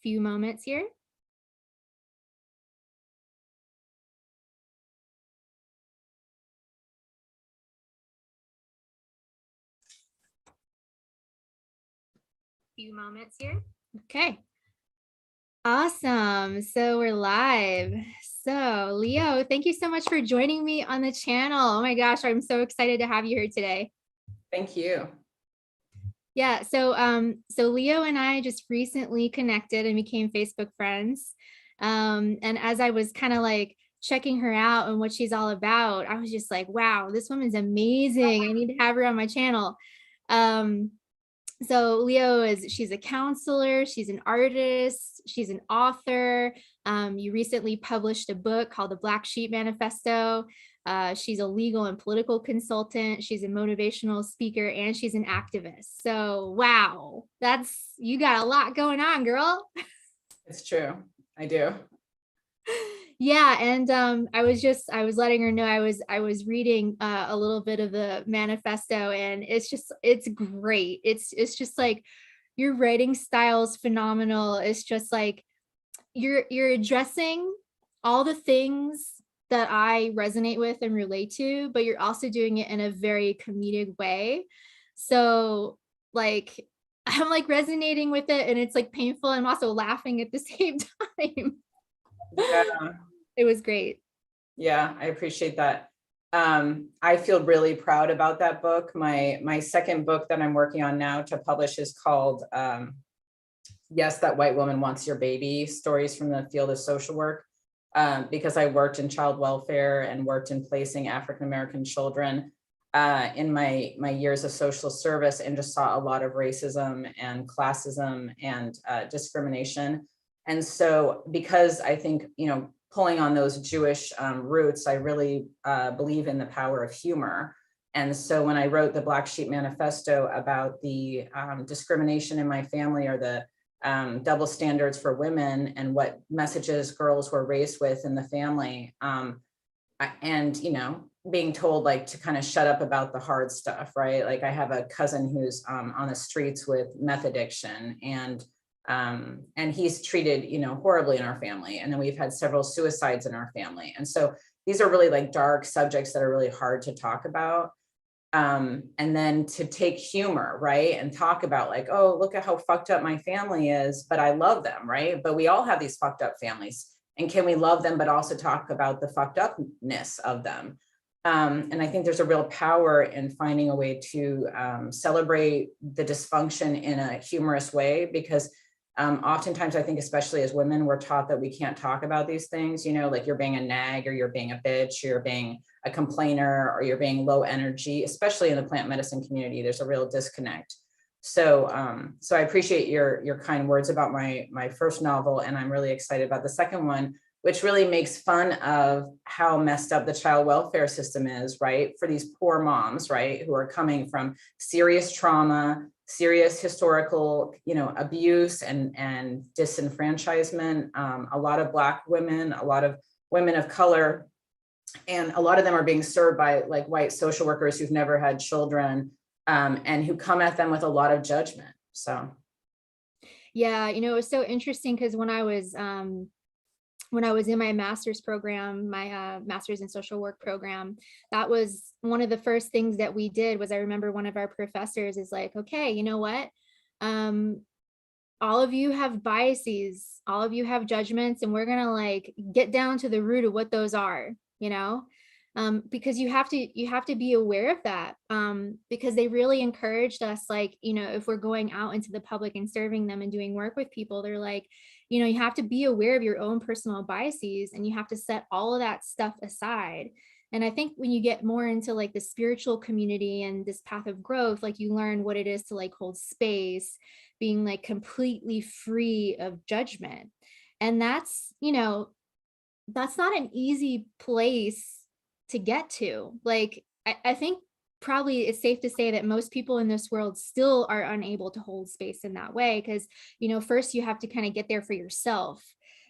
few moments here. Few moments here. Okay. Awesome. So we're live. So Leo, thank you so much for joining me on the channel. Oh my gosh, I'm so excited to have you here today. Thank you. Yeah, so Leo and I just recently connected and became Facebook friends. And as I was kind of like checking her out and what she's all about, I was just like, wow, this woman's amazing. I need to have her on my channel. So Leo she's a counselor, she's an artist, she's an author. You recently published a book called the Black Sheep Manifesto. She's a legal and political consultant. She's a motivational speaker and she's an activist. So wow, you got a lot going on, girl. It's true. I do. Yeah, and I was letting her know I was reading a little bit of the manifesto, and it's great. It's just like your writing style is phenomenal. It's just like you're addressing all the things that I resonate with and relate to, but you're also doing it in a very comedic way. So like I'm like resonating with it, and it's like painful. I'm also laughing at the same time. Yeah. It was great. Yeah, I appreciate that. I feel really proud about that book. My second book that I'm working on now to publish is called Yes, That White Woman Wants Your Baby, Stories from the Field of Social Work, because I worked in child welfare and worked in placing African-American children in my years of social service, and just saw a lot of racism and classism and discrimination. And so because I think, pulling on those Jewish roots, I really believe in the power of humor. And so when I wrote the Black Sheep Manifesto about the discrimination in my family, or the double standards for women, and what messages girls were raised with in the family, and being told like to kind of shut up about the hard stuff, right? Like I have a cousin who's on the streets with meth addiction, and he's treated, horribly in our family. And then we've had several suicides in our family. And so these are really like dark subjects that are really hard to talk about. And then to take humor, right, and talk about like, oh, look at how fucked up my family is, but I love them, right? But we all have these fucked up families. And can we love them, but also talk about the fucked upness of them? And I think there's a real power in finding a way to celebrate the dysfunction in a humorous way, because oftentimes I think, especially as women, we're taught that we can't talk about these things, like you're being a nag, or you're being a bitch, or you're being a complainer, or you're being low energy, especially in the plant medicine community. There's a real disconnect. So I appreciate your kind words about my first novel, and I'm really excited about the second one, which really makes fun of how messed up the child welfare system is, right? For these poor moms, right, who are coming from serious trauma, serious historical, abuse and disenfranchisement. A lot of Black women, a lot of women of color, and a lot of them are being served by like white social workers who've never had children, and who come at them with a lot of judgment. So, yeah, it was so interesting because when I was in my master's program, my master's in social work program, that was one of the first things that we did. Was I remember one of our professors is like, okay, you know what? All of you have biases, all of you have judgments, and we're gonna like get down to the root of what those are, because you have to be aware of that, because they really encouraged us, like, if we're going out into the public and serving them and doing work with people, they're like, you have to be aware of your own personal biases, and you have to set all of that stuff aside. And I think when you get more into like the spiritual community and this path of growth, like you learn what it is to like hold space, being like completely free of judgment. And that's not an easy place to get to. Like, I think probably it's safe to say that most people in this world still are unable to hold space in that way, because, first you have to kind of get there for yourself,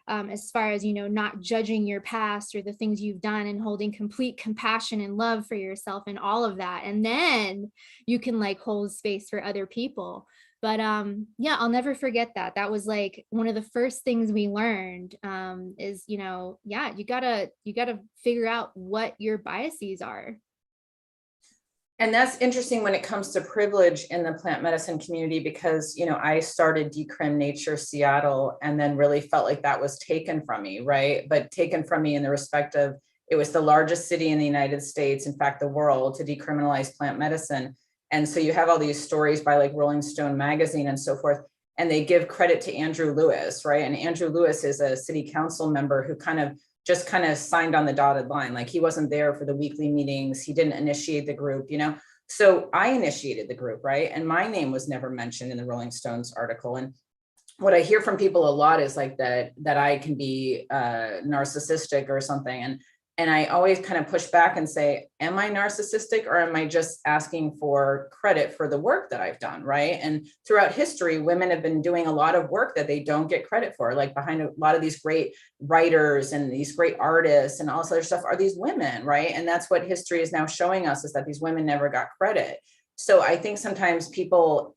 as far as, not judging your past or the things you've done, and holding complete compassion and love for yourself and all of that. And then you can like hold space for other people. But yeah, I'll never forget that. That was like one of the first things we learned, is, yeah, you gotta figure out what your biases are. And that's interesting when it comes to privilege in the plant medicine community, because, I started Decrim Nature Seattle and then really felt like that was taken from me, right? But taken from me in the respect of, it was the largest city in the United States, in fact, the world, to decriminalize plant medicine. And so you have all these stories by like Rolling Stone magazine and so forth, and they give credit to Andrew Lewis, right? And Andrew Lewis is a city council member who kind of signed on the dotted line. Like, he wasn't there for the weekly meetings. He didn't initiate the group, So I initiated the group, right? And my name was never mentioned in the Rolling Stones article. And what I hear from people a lot is like that I can be narcissistic or something. And I always kind of push back and say, am I narcissistic, or am I just asking for credit for the work that I've done, right? And throughout history, women have been doing a lot of work that they don't get credit for. Like, behind a lot of these great writers and these great artists and all this other stuff are these women, right? And that's what history is now showing us, is that these women never got credit. So I think sometimes people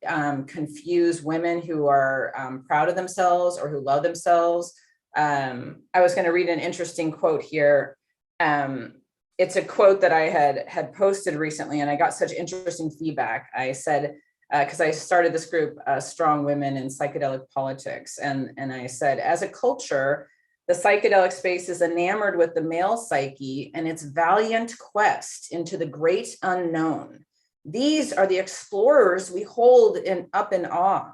confuse women who are proud of themselves or who love themselves. I was going to read an interesting quote here. It's a quote that I had posted recently, and I got such interesting feedback. I said, because I started this group, Strong Women in Psychedelic Politics, and I said, as a culture, the psychedelic space is enamored with the male psyche and its valiant quest into the great unknown. These are the explorers we hold up in awe,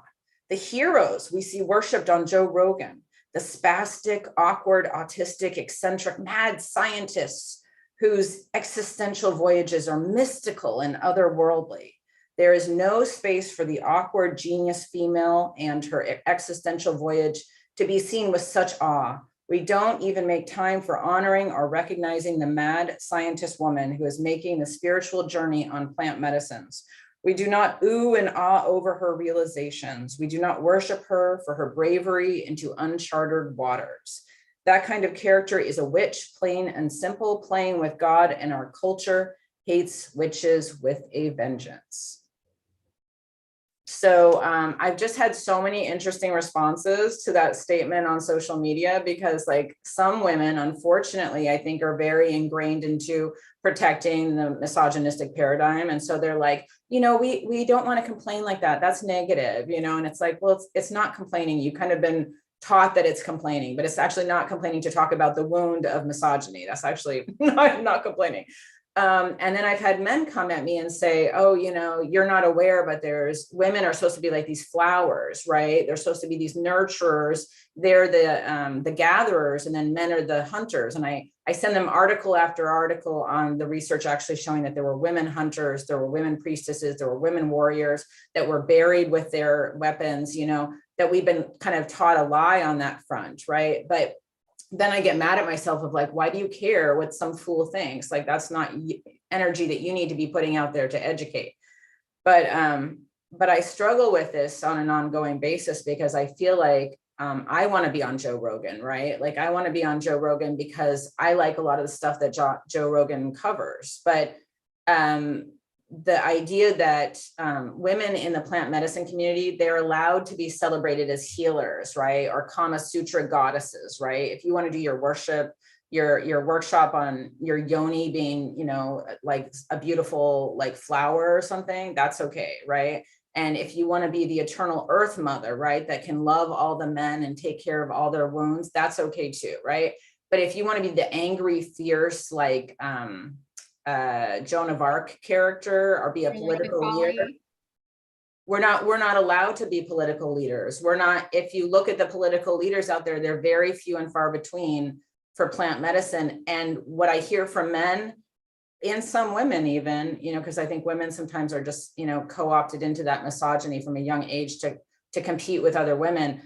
the heroes we see worshipped on Joe Rogan, the spastic, awkward, autistic, eccentric, mad scientists whose existential voyages are mystical and otherworldly. There is no space for the awkward genius female and her existential voyage to be seen with such awe. We don't even make time for honoring or recognizing the mad scientist woman who is making the spiritual journey on plant medicines. We do not ooh and ah over her realizations. We do not worship her for her bravery into uncharted waters. That kind of character is a witch, plain and simple, playing with God, and our culture hates witches with a vengeance. So I've just had so many interesting responses to that statement on social media, because like some women, unfortunately, I think are very ingrained into protecting the misogynistic paradigm. And so they're like, we don't want to complain like that. That's negative, and it's like, well, it's not complaining. You kind of been taught that it's complaining, but it's actually not complaining to talk about the wound of misogyny. That's actually not complaining. And then I've had men come at me and say, oh, you're not aware, but women are supposed to be like these flowers, right? They're supposed to be these nurturers. They're the gatherers, and then men are the hunters. And I send them article after article on the research actually showing that there were women hunters, there were women priestesses, there were women warriors that were buried with their weapons, that we've been kind of taught a lie on that front, right? But then I get mad at myself of like, why do you care what some fool thinks? Like, that's not energy that you need to be putting out there to educate. But I struggle with this on an ongoing basis, because I feel like I want to be on Joe Rogan, right? Like, I want to be on Joe Rogan because I like a lot of the stuff that Joe Rogan covers. But the idea that women in the plant medicine community, they're allowed to be celebrated as healers, right? Or Kama Sutra goddesses, right? If you want to do your worship, your workshop on your yoni being, like a beautiful like flower or something, that's okay, right? And if you want to be the eternal earth mother, right, that can love all the men and take care of all their wounds, that's okay too, right? But if you want to be the angry, fierce, like Joan of Arc character, or be a political leader, we're not allowed to be political leaders. We're not. If you look at the political leaders out there, they're very few and far between for plant medicine. And what I hear from men and some women even, because I think women sometimes are just, co-opted into that misogyny from a young age to compete with other women.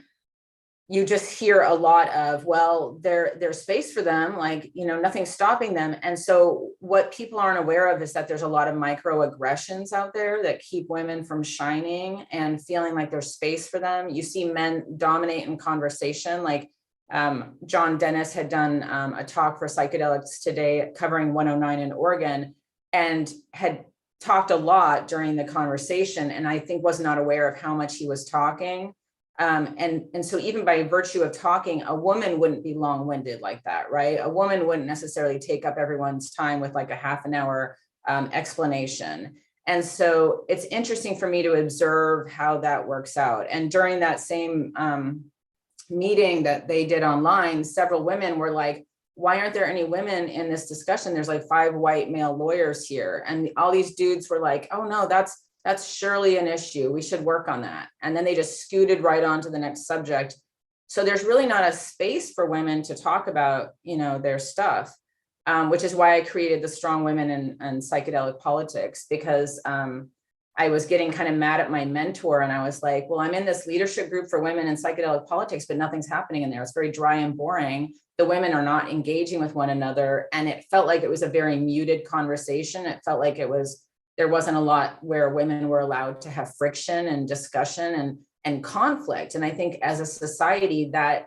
You just hear a lot of, well, there's space for them, like, nothing's stopping them. And so what people aren't aware of is that there's a lot of microaggressions out there that keep women from shining and feeling like there's space for them. You see men dominate in conversation, like John Dennis had done a talk for Psychedelics Today covering 109 in Oregon, and had talked a lot during the conversation, and I think was not aware of how much he was talking. And so even by virtue of talking, a woman wouldn't be long-winded like that, right? A woman wouldn't necessarily take up everyone's time with like a half an hour explanation. And so it's interesting for me to observe how that works out. And during that same meeting that they did online, several women were like, why aren't there any women in this discussion? There's like 5 white male lawyers here. And all these dudes were like, oh no, that's surely an issue. We should work on that. And then they just scooted right on to the next subject. So there's really not a space for women to talk about, you know, their stuff, which is why I created the Strong Women and Psychedelic Politics, because I was getting kind of mad at my mentor, and I was like, well, I'm in this leadership group for women in psychedelic politics, but nothing's happening in there. It's very dry and boring. The women are not engaging with one another. And it felt like it was a very muted conversation. It felt like there wasn't a lot where women were allowed to have friction and discussion and conflict. And I think as a society that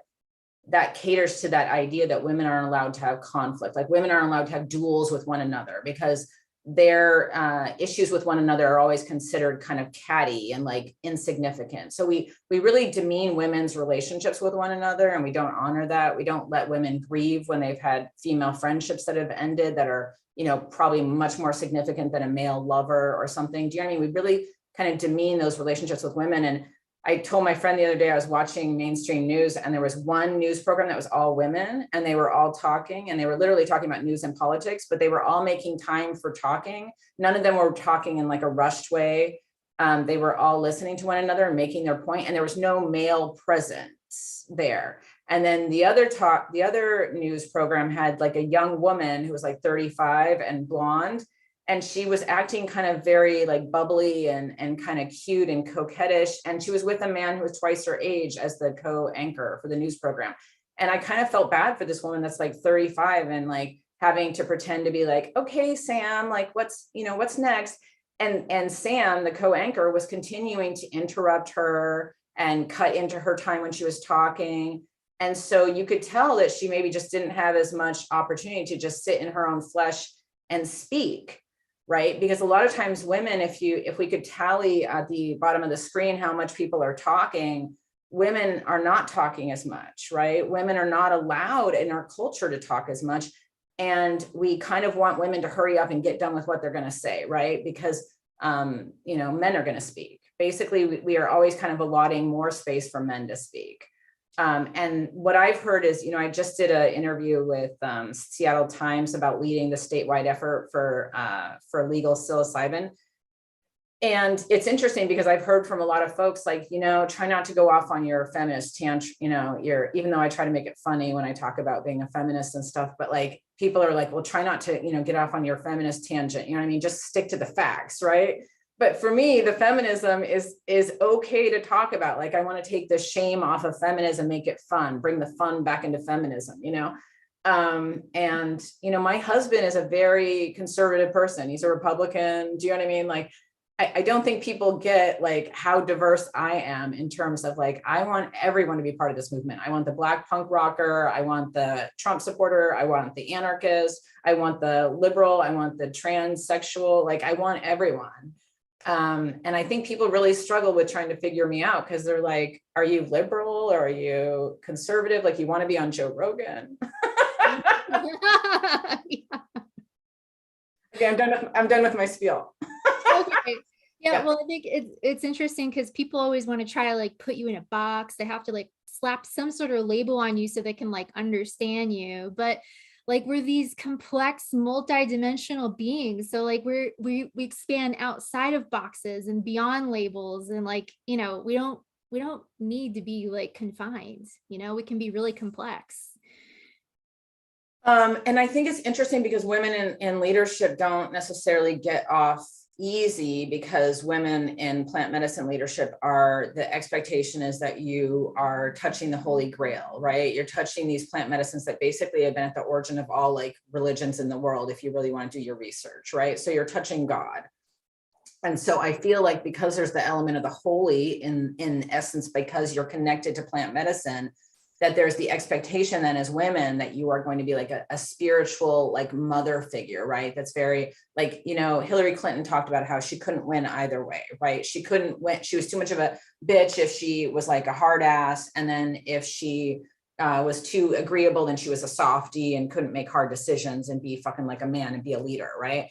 caters to that idea that women aren't allowed to have conflict, like women aren't allowed to have duels with one another because their issues with one another are always considered kind of catty and like insignificant. So we really demean women's relationships with one another, and we don't honor that. We don't let women grieve when they've had female friendships that have ended that are, you know, probably much more significant than a male lover or something. Do you know what I mean? We really kind of demean those relationships with women. And I told my friend the other day, I was watching mainstream news, and there was one news program that was all women, and they were all talking, and they were literally talking about news and politics, but they were all making time for talking. None of them were talking in like a rushed way. They were all listening to one another and making their point, and there was no male presence there. And then the other news program had like a young woman who was like 35 and blonde. And she was acting kind of very like bubbly and kind of cute and coquettish. And she was with a man who was twice her age as the co-anchor for the news program. And I kind of felt bad for this woman that's like 35 and like having to pretend to be like, okay, Sam, like what's next? And Sam, the co-anchor, was continuing to interrupt her and cut into her time when she was talking. And so you could tell that she maybe just didn't have as much opportunity to just sit in her own flesh and speak. Right? Because a lot of times women, if we could tally at the bottom of the screen how much people are talking, women are not talking as much, right? Women are not allowed in our culture to talk as much. And we kind of want women to hurry up and get done with what they're going to say, right? Because, men are going to speak. Basically, we are always kind of allotting more space for men to speak. And what I've heard is, I just did an interview with Seattle Times about leading the statewide effort for legal psilocybin. And it's interesting because I've heard from a lot of folks like, try not to go off on your feminist tangent, even though I try to make it funny when I talk about being a feminist and stuff, but like people are like, well, try not to, get off on your feminist tangent. You know what I mean? Just stick to the facts, right? But for me, the feminism is okay to talk about. Like, I want to take the shame off of feminism, make it fun, bring the fun back into feminism, my husband is a very conservative person. He's a Republican. Do you know what I mean? Like, I don't think people get like how diverse I am in terms of like, I want everyone to be part of this movement. I want the Black punk rocker. I want the Trump supporter. I want the anarchist. I want the liberal. I want the transsexual. Like, I want everyone. And I think people really struggle with trying to figure me out because they're like, are you liberal or are you conservative? Like, you want to be on Joe Rogan? Yeah. Okay, I'm done with my spiel. Okay. Yeah, well, I think it's interesting because people always want to try to like put you in a box. They have to like slap some sort of label on you so they can like understand you. But like we're these complex, multidimensional beings. So like we expand outside of boxes and beyond labels, and like, we don't need to be like confined. We can be really complex. And I think it's interesting because women in leadership don't necessarily get off easy because women in plant medicine leadership the expectation is that you are touching the Holy Grail, right? You're touching these plant medicines that basically have been at the origin of all like religions in the world, if you really want to do your research, right? So you're touching God. And so I feel like because there's the element of the holy in essence, because you're connected to plant medicine, that there's the expectation then as women that you are going to be like a spiritual, like mother figure, right? That's very like, you know, Hillary Clinton talked about how she couldn't win either way, right? She couldn't win. She was too much of a bitch if she was like a hard ass. And then if she was too agreeable, then she was a softie and couldn't make hard decisions and be fucking like a man and be a leader, right?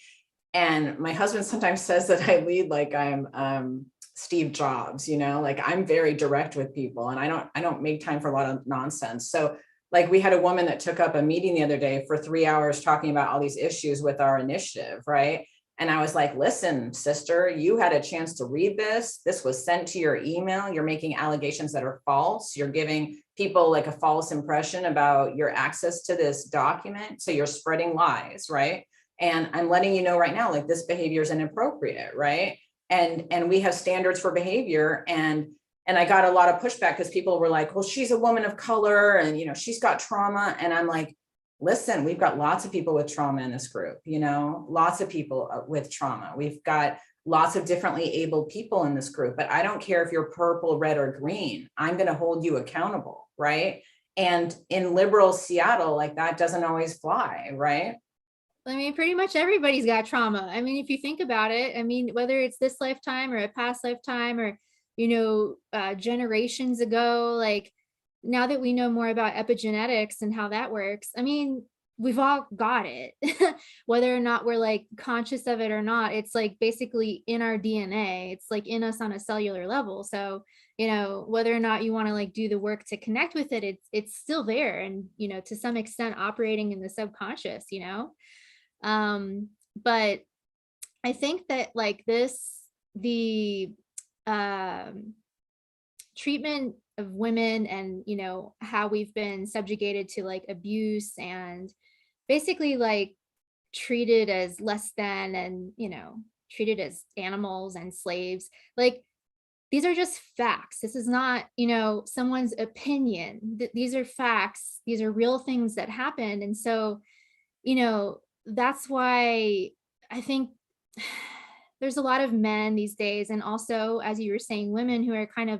And my husband sometimes says that I lead like I'm Steve Jobs, you know, like I'm very direct with people and I don't make time for a lot of nonsense. So like we had a woman that took up a meeting the other day for 3 hours talking about all these issues with our initiative, right? And I was like, listen, sister, you had a chance to read this. This was sent to your email. You're making allegations that are false. You're giving people like a false impression about your access to this document. So you're spreading lies, right? And I'm letting you know right now, like this behavior is inappropriate, right? And we have standards for behavior. And I got a lot of pushback because people were like, well, she's a woman of color and, you know, she's got trauma. And I'm like, listen, we've got lots of people with trauma in this group, you know, lots of people with trauma. We've got lots of differently abled people in this group, but I don't care if you're purple, red, or green, I'm going to hold you accountable, right? And in liberal Seattle, like that doesn't always fly, right? I mean, pretty much everybody's got trauma. I mean, if you think about it, I mean, whether it's this lifetime or a past lifetime or, you know, generations ago, like now that we know more about epigenetics and how that works, I mean, we've all got it, whether or not we're like conscious of it or not. It's like basically in our DNA. It's like in us on a cellular level. So, you know, whether or not you want to like do the work to connect with it, it's still there. And, you know, to some extent operating in the subconscious, you know. But I think that like the treatment of women and, you know, how we've been subjugated to like abuse and basically like treated as less than and, you know, treated as animals and slaves, like these are just facts. This is not, you know, someone's opinion. These are facts. These are real things that happened. And so, you know, that's why I think there's a lot of men these days, and also, as you were saying, women who are kind of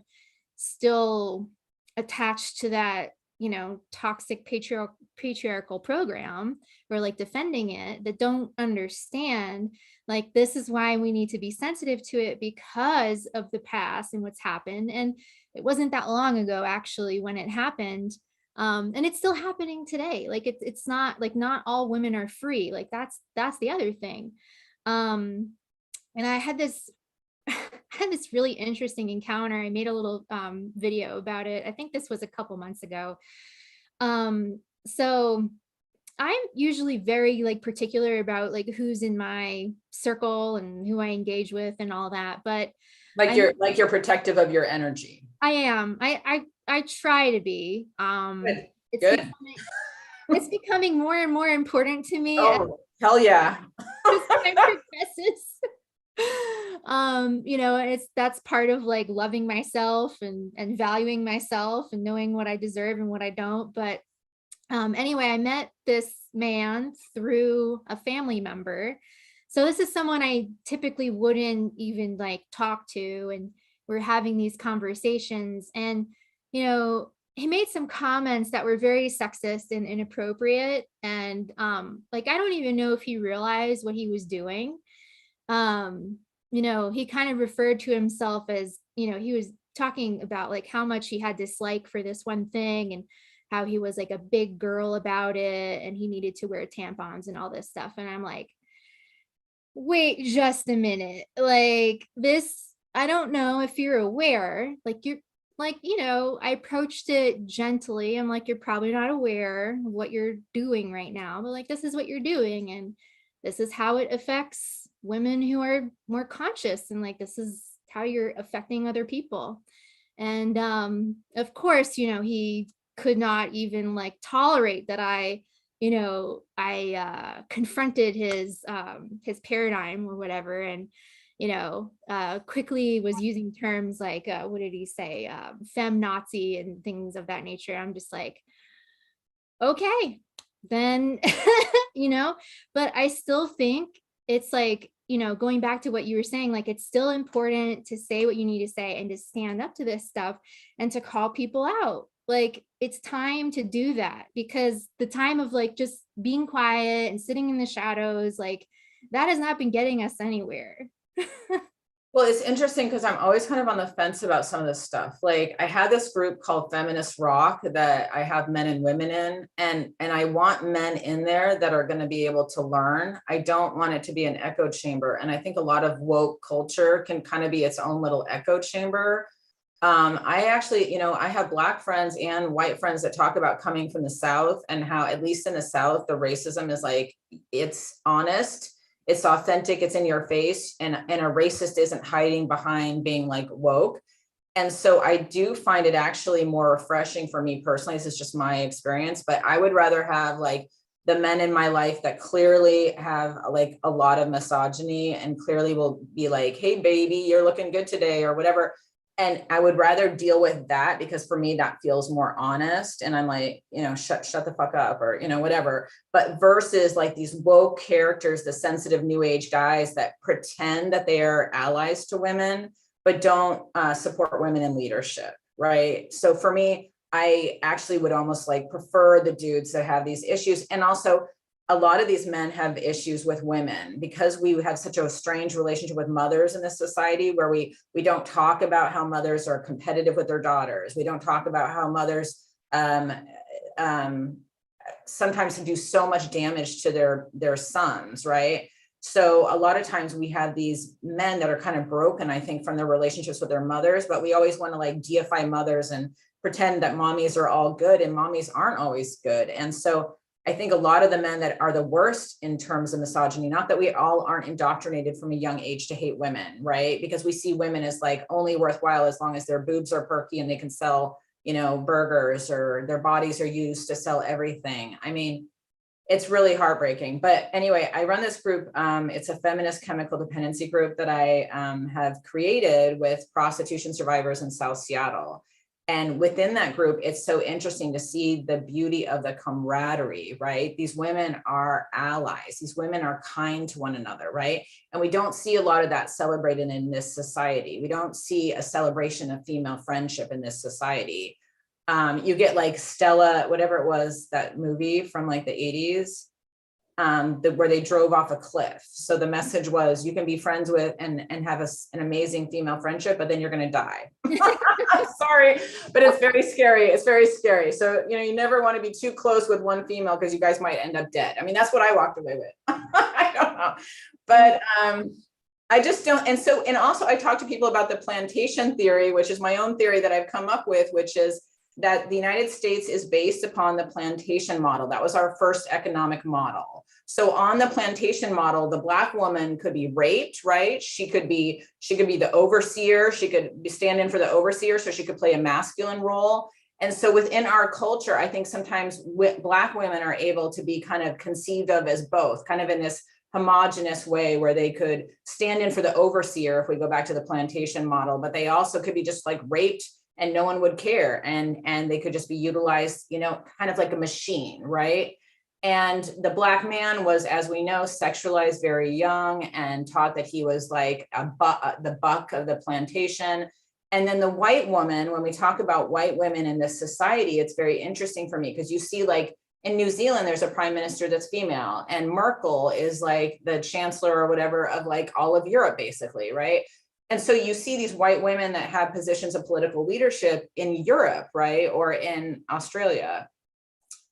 still attached to that, you know, toxic patriarchal program, or like defending it, that don't understand, like, this is why we need to be sensitive to it because of the past and what's happened. And it wasn't that long ago, actually, when it happened. And it's still happening today. Like it's not like not all women are free. Like that's the other thing. And I had this really interesting encounter. I made a little video about it. I think this was a couple months ago. So I'm usually very like particular about like who's in my circle and who I engage with and all that. But like you're protective of your energy. I am. I try to be. Good. It's Good. it's becoming more and more important to me. Oh, hell yeah. As time progresses. You know, that's part of like loving myself and valuing myself and knowing what I deserve and what I don't. But anyway, I met this man through a family member. So this is someone I typically wouldn't even like talk to, and we're having these conversations, and you know, he made some comments that were very sexist and inappropriate, and like I don't even know if he realized what he was doing. You know, he kind of referred to himself as, you know, he was talking about like how much he had dislike for this one thing and how he was like a big girl about it and he needed to wear tampons and all this stuff. And I'm like, wait just a minute, like this, I don't know if you're aware, like you're like, you know, I approached it gently. I'm like, you're probably not aware of what you're doing right now, but like, this is what you're doing. And this is how it affects women who are more conscious. And like, this is how you're affecting other people. And of course, you know, he could not even like tolerate that I, you know, I confronted his paradigm or whatever. And, you know, quickly was using terms like, what did he say? Fem Nazi and things of that nature. I'm just like, okay, then, you know, but I still think it's like, you know, going back to what you were saying, like, it's still important to say what you need to say and to stand up to this stuff and to call people out. Like, it's time to do that, because the time of like just being quiet and sitting in the shadows, like that has not been getting us anywhere. Well, it's interesting because I'm always kind of on the fence about some of this stuff. Like I had this group called Feminist Rock that I have men and women in, and I want men in there that are going to be able to learn. I don't want it to be an echo chamber. And I think a lot of woke culture can kind of be its own little echo chamber. I actually, I have Black friends and white friends that talk about coming from the South and how, at least in the South, the racism is like, it's honest, it's authentic, it's in your face, and a racist isn't hiding behind being like woke. And so I do find it actually more refreshing for me personally. This is just my experience, but I would rather have like the men in my life that clearly have like a lot of misogyny and clearly will be like, hey baby, you're looking good today or whatever. And I would rather deal with that, because for me, that feels more honest. And I'm like, shut the fuck up, or, whatever. But versus like these woke characters, the sensitive new age guys that pretend that they are allies to women, but don't support women in leadership. Right. So for me, I actually would almost like prefer the dudes that have these issues. And also, a lot of these men have issues with women because we have such a strange relationship with mothers in this society, where we don't talk about how mothers are competitive with their daughters. We don't talk about how mothers sometimes do so much damage to their sons, right? So a lot of times we have these men that are kind of broken, I think, from their relationships with their mothers, but we always want to like deify mothers and pretend that mommies are all good, and mommies aren't always good. And so I think a lot of the men that are the worst in terms of misogyny, not that we all aren't indoctrinated from a young age to hate women, right? Because we see women as like only worthwhile as long as their boobs are perky and they can sell, burgers, or their bodies are used to sell everything. I mean, it's really heartbreaking. But anyway, I run this group. It's a feminist chemical dependency group that I have created with prostitution survivors in South Seattle. And within that group, it's so interesting to see the beauty of the camaraderie, right? These women are allies. These women are kind to one another, right? And we don't see a lot of that celebrated in this society. We don't see a celebration of female friendship in this society. You get like Stella, whatever it was, that movie from like the 80s, where they drove off a cliff. So the message was, you can be friends with and have an amazing female friendship, but then you're going to die. I'm sorry, but it's very scary. It's very scary. So, you never want to be too close with one female because you guys might end up dead. I mean, that's what I walked away with. I don't know. But I just don't. And also I talk to people about the plantation theory, which is my own theory that I've come up with, which is that the United States is based upon the plantation model. That was our first economic model. So on the plantation model, the Black woman could be raped, right? She could be the overseer. She could stand in for the overseer, so she could play a masculine role. And so within our culture, I think sometimes Black women are able to be kind of conceived of as both, kind of in this homogenous way, where they could stand in for the overseer, if we go back to the plantation model, but they also could be just like raped and no one would care. And they could just be utilized, kind of like a machine, right? And the Black man was, as we know, sexualized very young and taught that he was like the buck of the plantation. And then the white woman, when we talk about white women in this society, it's very interesting for me, because you see like in New Zealand, there's a prime minister that's female, and Merkel is like the chancellor or whatever of like all of Europe, basically, right? And so you see these white women that have positions of political leadership in Europe, right? Or in Australia,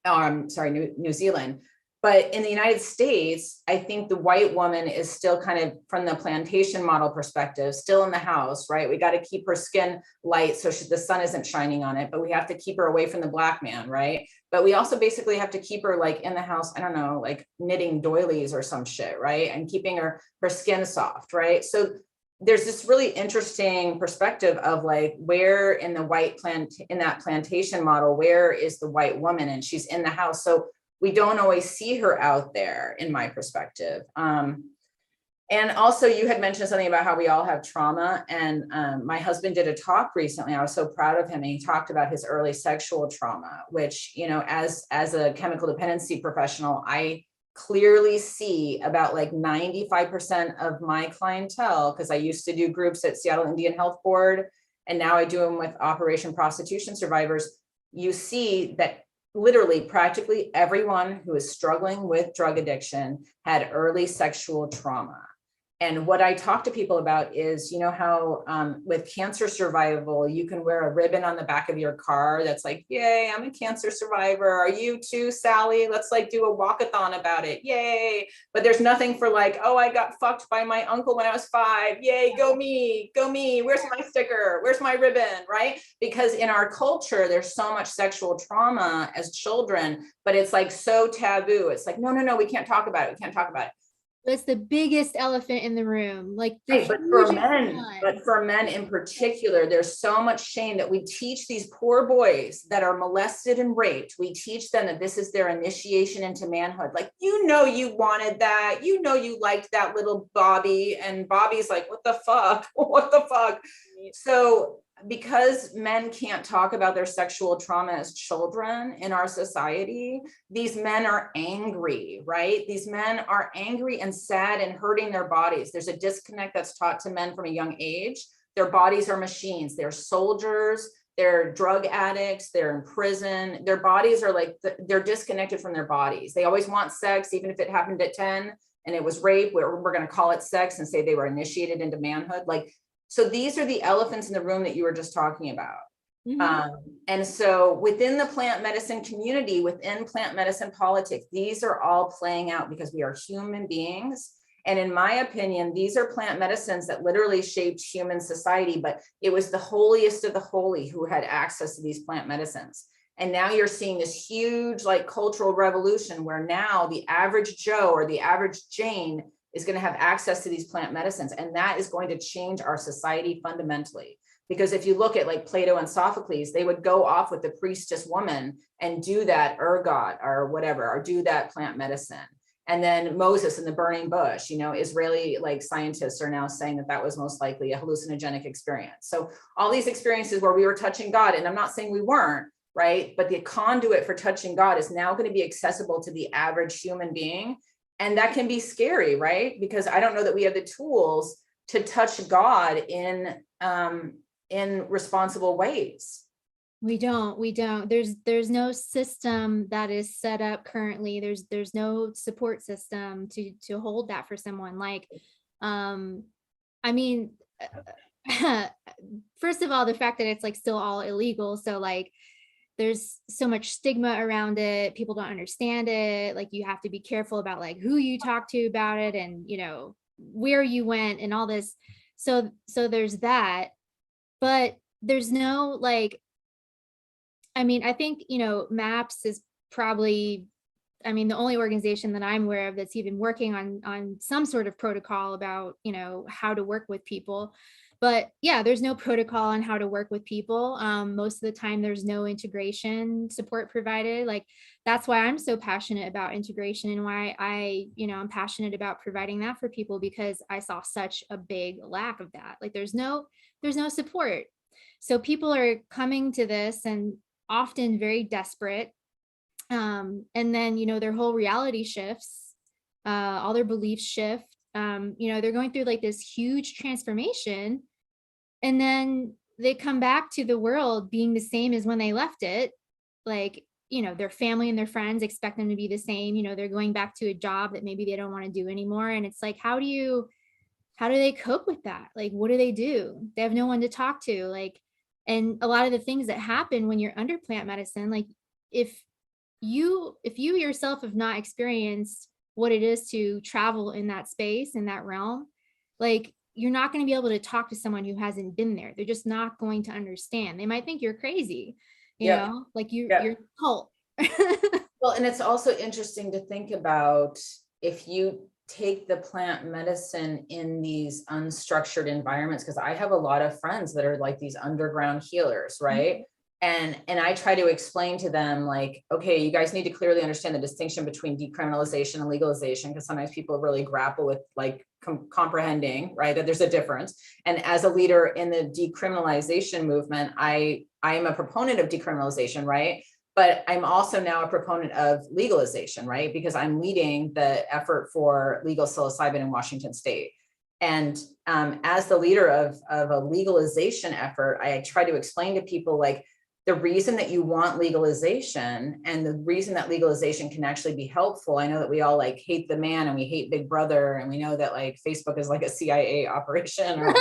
New Zealand. But in the United States, I think the white woman is still kind of, from the plantation model perspective, still in the house, right? We got to keep her skin light so the sun isn't shining on it, but we have to keep her away from the Black man, right? But we also basically have to keep her like in the house, I don't know, like knitting doilies or some shit, right? And keeping her skin soft, right? So there's this really interesting perspective of like, where in that plantation model, where is the white woman? And she's in the house. So we don't always see her out there, in my perspective. And also you had mentioned something about how we all have trauma. And my husband did a talk recently. I was so proud of him. And he talked about his early sexual trauma, which, as a chemical dependency professional, I clearly see about like 95% of my clientele, because I used to do groups at Seattle Indian Health Board, and now I do them with Operation Prostitution Survivors. you see that literally practically everyone who is struggling with drug addiction had early sexual trauma. And what I talk to people about is, you know, how with cancer survival, you can wear a ribbon on the back of your car that's like, yay, I'm a cancer survivor. Are you too, Sally? Let's like do a walkathon about it. Yay. But there's nothing for like, oh, I got fucked by my uncle when I was 5. Yay, go me, go me. Where's my sticker? Where's my ribbon? Right? Because in our culture, there's so much sexual trauma as children, but it's like so taboo. It's like, no, we can't talk about it. We can't talk about it. That's the biggest elephant in the room. Like the Right, but for men in particular, there's so much shame that we teach these poor boys that are molested and raped. We teach them that this is their initiation into manhood. Like, you know, you wanted that, you know, you liked that little Bobby, and Bobby's like, what the fuck? What the fuck? So because men can't talk about their sexual trauma as children in our society, these men are angry, right? These men are angry and sad and hurting their bodies. There's a disconnect that's taught to men from a young age. Their bodies are machines. They're soldiers, they're drug addicts, they're in prison. Their bodies are like, they're disconnected from their bodies. They always want sex, even if it happened at 10 and it was rape, we're going to call it sex and say they were initiated into manhood. Like, so these are the elephants in the room that you were just talking about. And so within the plant medicine community, within plant medicine politics, these are all playing out because we are human beings. And in my opinion, these are plant medicines that literally shaped human society, but it was the holiest of the holy who had access to these plant medicines. And now you're seeing this huge like cultural revolution where now the average Joe or the average Jane is going to have access to these plant medicines. And that is going to change our society fundamentally. Because if you look at like Plato and Sophocles, they would go off with the priestess woman and do that ergot or whatever, or do that plant medicine. And then Moses in the burning bush, you know, Israeli like scientists are now saying that that was most likely a hallucinogenic experience. So all these experiences where we were touching God, and I'm not saying we weren't, right? But the conduit for touching God is now going to be accessible to the average human being. And that can be scary, right? Because I don't know that we have the tools to touch God in responsible ways. We don't. There's no system that is set up currently. There's no support system to hold that for someone. Like, I mean, first of all, the fact that it's like still all illegal. So like, there's so much stigma around it. People don't understand it. Like, you have to be careful about like who you talk to about it and, you know, where you went and all this. So there's that, but there's no like, I mean, I think, you know, MAPS is probably, I mean, the only organization that I'm aware of that's even working on some sort of protocol about, you know, how to work with people. But yeah, there's no protocol on how to work with people. Most of the time, there's no integration support provided. Like, that's why I'm so passionate about integration and why I'm passionate about providing that for people, because I saw such a big lack of that. Like, there's no support. So people are coming to this and often very desperate. And then, you know, their whole reality shifts, all their beliefs shift. You know, they're going through like this huge transformation, and then they come back to the world being the same as when they left it. Like, you know, their family and their friends expect them to be the same. You know, they're going back to a job that maybe they don't want to do anymore. And it's like, how do they cope with that? Like, what do? They have no one to talk to. Like, and a lot of the things that happen when you're under plant medicine, like if you yourself have not experienced what it is to travel in that space, in that realm, like, you're not going to be able to talk to someone who hasn't been there. They're just not going to understand. They might think you're crazy, you know, like you're a cult. Well, and it's also interesting to think about if you take the plant medicine in these unstructured environments, because I have a lot of friends that are like these underground healers, right? And I try to explain to them like, okay, you guys need to clearly understand the distinction between decriminalization and legalization, because sometimes people really grapple with like comprehending, right, that there's a difference. And as a leader in the decriminalization movement, I am a proponent of decriminalization, right? But I'm also now a proponent of legalization, right? Because I'm leading the effort for legal psilocybin in Washington State. And as the leader of a legalization effort, I try to explain to people like, the reason that you want legalization and the reason that legalization can actually be helpful. I know that we all like hate the man and we hate Big Brother, and we know that like Facebook is like a CIA operation or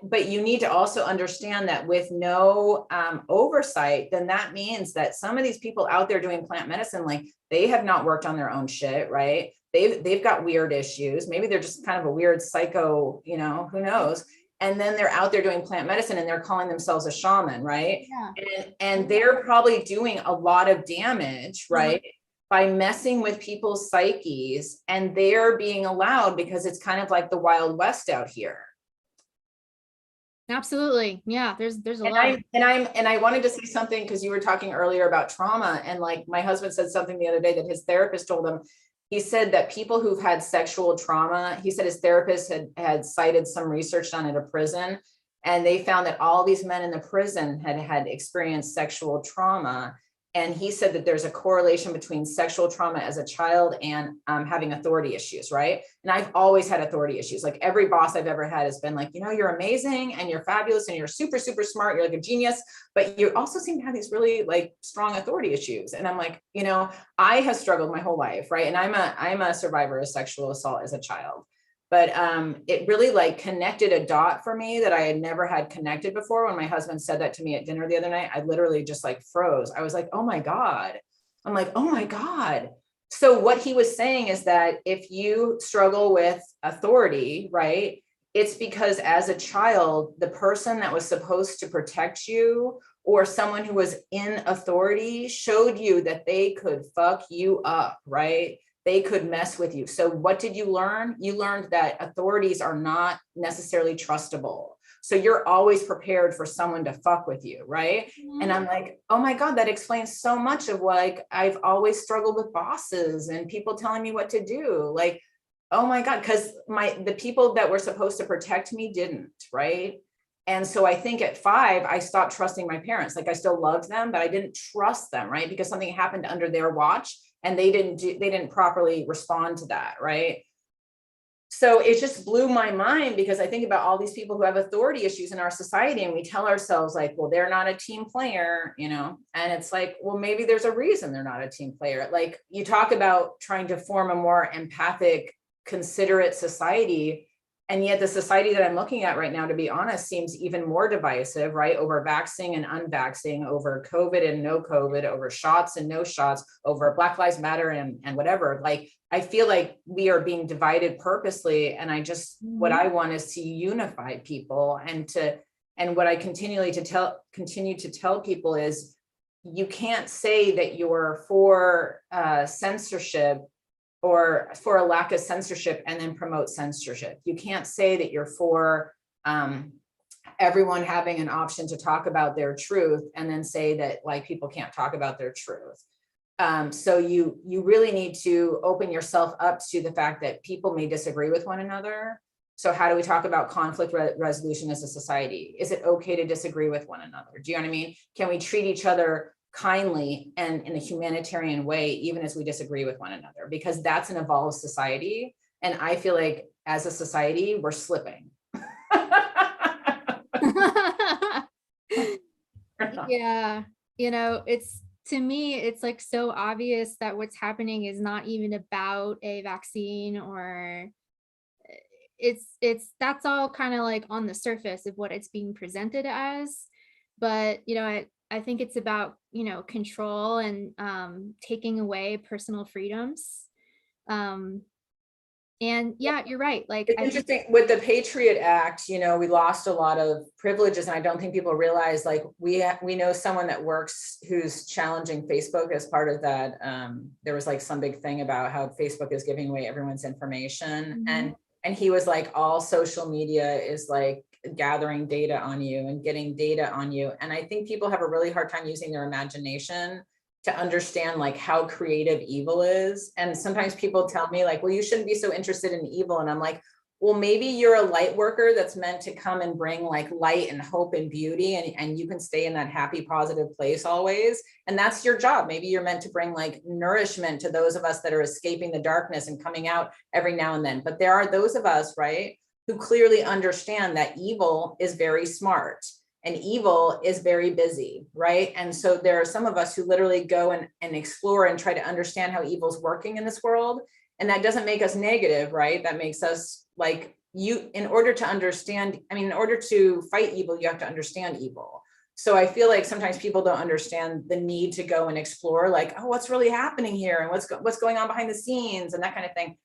but you need to also understand that with no oversight, then that means that some of these people out there doing plant medicine, like they have not worked on their own shit, right? They've got weird issues. Maybe they're just kind of a weird psycho, you know, who knows? And then they're out there doing plant medicine and they're calling themselves a shaman, right? Yeah. And they're probably doing a lot of damage, right? By messing with people's psyches, and they're being allowed because it's kind of like the Wild West out here. Absolutely. Yeah, there's a lot. And I wanted to say something because you were talking earlier about trauma, and like my husband said something the other day that his therapist told him. He said that people who've had sexual trauma, he said his therapist had cited some research done at a prison, and they found that all these men in the prison had experienced sexual trauma. And he said that there's a correlation between sexual trauma as a child and having authority issues, right? And I've always had authority issues. Like every boss I've ever had has been like, you know, you're amazing and you're fabulous and you're super, super smart. You're like a genius, but you also seem to have these really like strong authority issues. And I'm like, you know, I have struggled my whole life, right? And I'm a survivor of sexual assault as a child. But it really like connected a dot for me that I had never had connected before. When my husband said that to me at dinner the other night, I literally just like froze. I was like, oh my God. I'm like, oh my God. So what he was saying is that if you struggle with authority, right, it's because as a child, the person that was supposed to protect you or someone who was in authority showed you that they could fuck you up, right? They could mess with you. So what did you learn? You learned that authorities are not necessarily trustable. So you're always prepared for someone to fuck with you, right? Mm-hmm. And I'm like, oh my God, that explains so much of like, I've always struggled with bosses and people telling me what to do. Like, oh my God, because the people that were supposed to protect me didn't, right? And so I think at 5, I stopped trusting my parents. Like I still loved them, but I didn't trust them, right? Because something happened under their watch and they didn't properly respond to that, right? So it just blew my mind because I think about all these people who have authority issues in our society, and we tell ourselves like, well, they're not a team player, you know? And it's like, well, maybe there's a reason they're not a team player. Like you talk about trying to form a more empathic, considerate society. And yet the society that I'm looking at right now, to be honest, seems even more divisive, right? Over vaxxing and unvaxxing, over COVID and no COVID, over shots and no shots, over Black Lives Matter and whatever. Like, I feel like we are being divided purposely. And I just, what I want is to unify people and what I continue to tell people is you can't say that you're for censorship or for a lack of censorship and then promote censorship. You can't say that you're for everyone having an option to talk about their truth and then say that like people can't talk about their truth. So you really need to open yourself up to the fact that people may disagree with one another. So how do we talk about conflict resolution as a society? Is it okay to disagree with one another? Do you know what I mean? Can we treat each other kindly and in a humanitarian way, even as we disagree with one another? Because that's an evolved society. And I feel like as a society, we're slipping. Yeah, you know, to me, it's like so obvious that what's happening is not even about a vaccine or that's all kind of like on the surface of what it's being presented as. But, you know, I think it's about, you know, control and taking away personal freedoms. And yeah, you're right. Like it's interesting with the Patriot Act, you know, we lost a lot of privileges. And I don't think people realize like we know someone that works who's challenging Facebook as part of that. There was like some big thing about how Facebook is giving away everyone's information. Mm-hmm. And he was like, all social media is like gathering data on you and getting data on you. And I think people have a really hard time using their imagination to understand like how creative evil is. And sometimes people tell me like, well, you shouldn't be so interested in evil. And I'm like, well, maybe you're a light worker that's meant to come and bring like light and hope and beauty, and you can stay in that happy, positive place always. And that's your job. Maybe you're meant to bring like nourishment to those of us that are escaping the darkness and coming out every now and then. But there are those of us, right, who clearly understand that evil is very smart. and evil is very busy, right? And so there are some of us who literally go and explore and try to understand how evil is working in this world. And that doesn't make us negative, right? That makes us like, in order to understand, I mean, in order to fight evil, you have to understand evil. So I feel like sometimes people don't understand the need to go and explore, like, oh, what's really happening here, and what's going on behind the scenes, and that kind of thing.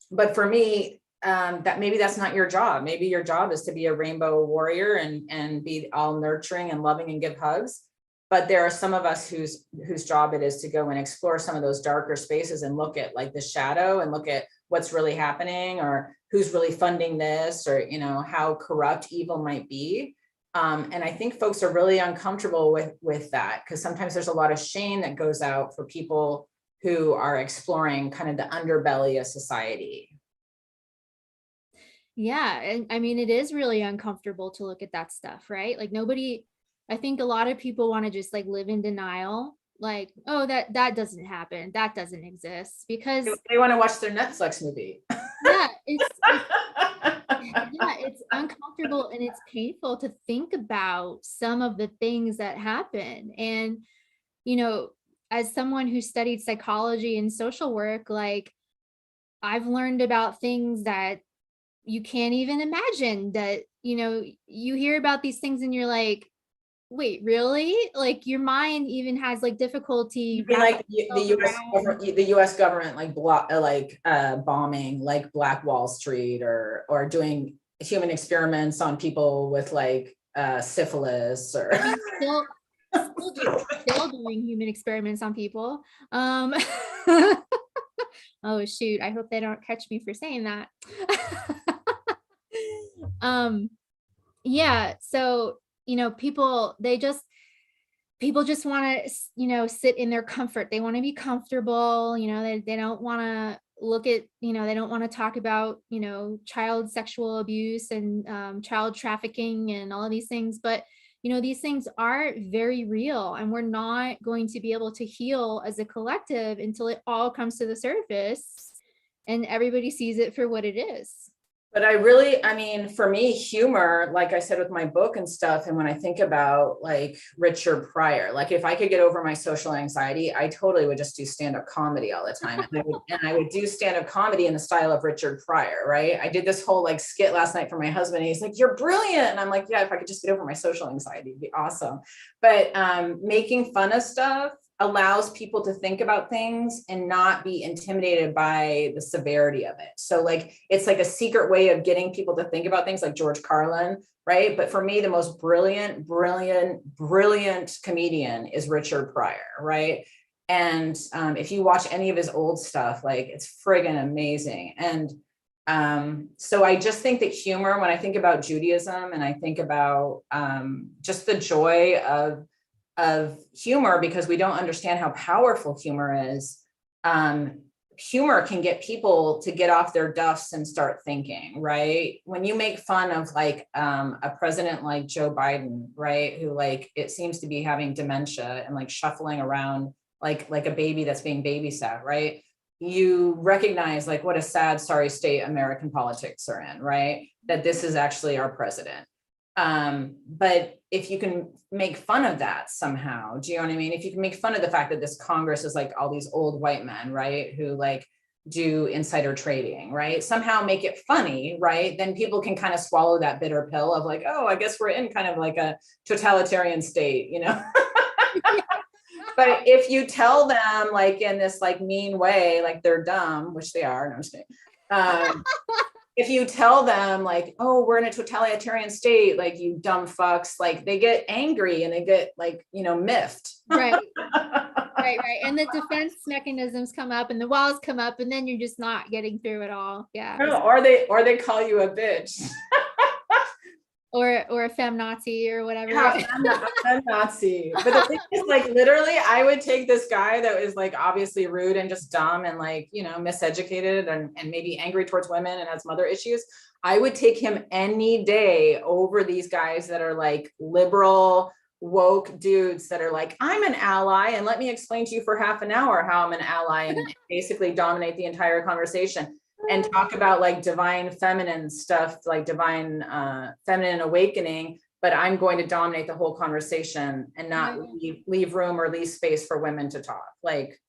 But for me, that maybe that's not your job. Maybe your job is to be a rainbow warrior and be all nurturing and loving and give hugs. But there are some of us whose job it is to go and explore some of those darker spaces and look at like the shadow and look at what's really happening, or who's really funding this, or, you know, how corrupt evil might be. And I think folks are really uncomfortable with that, because sometimes there's a lot of shame that goes out for people who are exploring kind of the underbelly of society. Yeah, and I mean, it is really uncomfortable to look at that stuff, right? Like I think a lot of people want to just like live in denial, like, oh, that doesn't happen, that doesn't exist, because they want to watch their Netflix movie. yeah, it's uncomfortable and it's painful to think about some of the things that happen. And, you know, as someone who studied psychology and social work, like I've learned about things that you can't even imagine, that, you know, you hear about these things and you're like, wait, really? Like your mind even has like difficulty. Like the US government, like bombing like Black Wall Street, or doing human experiments on people with like syphilis, or I mean, still doing human experiments on people. Oh shoot, I hope they don't catch me for saying that. Yeah, so, you know, people just want to, you know, sit in their comfort. They want to be comfortable, you know, they don't want to look at, you know, they don't want to talk about, you know, child sexual abuse and child trafficking and all of these things. But, you know, these things are very real, and we're not going to be able to heal as a collective until it all comes to the surface and everybody sees it for what it is. But I mean, for me, humor, like I said with my book and stuff, and when I think about like Richard Pryor, like if I could get over my social anxiety, I totally would just do stand-up comedy all the time. And I would do stand-up comedy in the style of Richard Pryor, right? I did this whole like skit last night for my husband, and he's like, "You're brilliant." And I'm like, yeah, if I could just get over my social anxiety, it'd be awesome. But making fun of stuff allows people to think about things and not be intimidated by the severity of it. So like, it's like a secret way of getting people to think about things, like George Carlin, right? But for me, the most brilliant comedian is Richard Pryor, right? And if you watch any of his old stuff, like it's friggin' amazing. And so I just think that humor, when I think about Judaism and I think about just the joy of humor, because we don't understand how powerful humor is. Humor can get people to get off their duffs and start thinking, right? When you make fun of like a president like Joe Biden, right, who like it seems to be having dementia and like shuffling around like a baby that's being babysat, right? You recognize like what a sad, sorry state American politics are in, right? That this is actually our president. But if you can make fun of that somehow, do you know what I mean? If you can make fun of the fact that this Congress is like all these old white men, right, who like do insider trading, right? Somehow make it funny, right? Then people can kind of swallow that bitter pill of like, oh, I guess we're in kind of like a totalitarian state, you know? But if you tell them like in this like mean way, like they're dumb, which they are, no, I'm just kidding. If you tell them like, oh, we're in a totalitarian state, like you dumb fucks, like they get angry and they get like, you know, miffed. Right. Right. And the defense mechanisms come up and the walls come up, and then you're just not getting through it all. Yeah. No, or they call you a bitch. Or a feminazi or whatever. Yeah, feminazi. But the thing is, like, literally, I would take this guy that was like obviously rude and just dumb and like, you know, miseducated and maybe angry towards women and has some other issues. I would take him any day over these guys that are like liberal, woke dudes that are like, I'm an ally, and let me explain to you for half an hour how I'm an ally, and basically dominate the entire conversation. And talk about like divine feminine stuff, like divine feminine awakening, but I'm going to dominate the whole conversation and not leave room or leave space for women to talk. Like,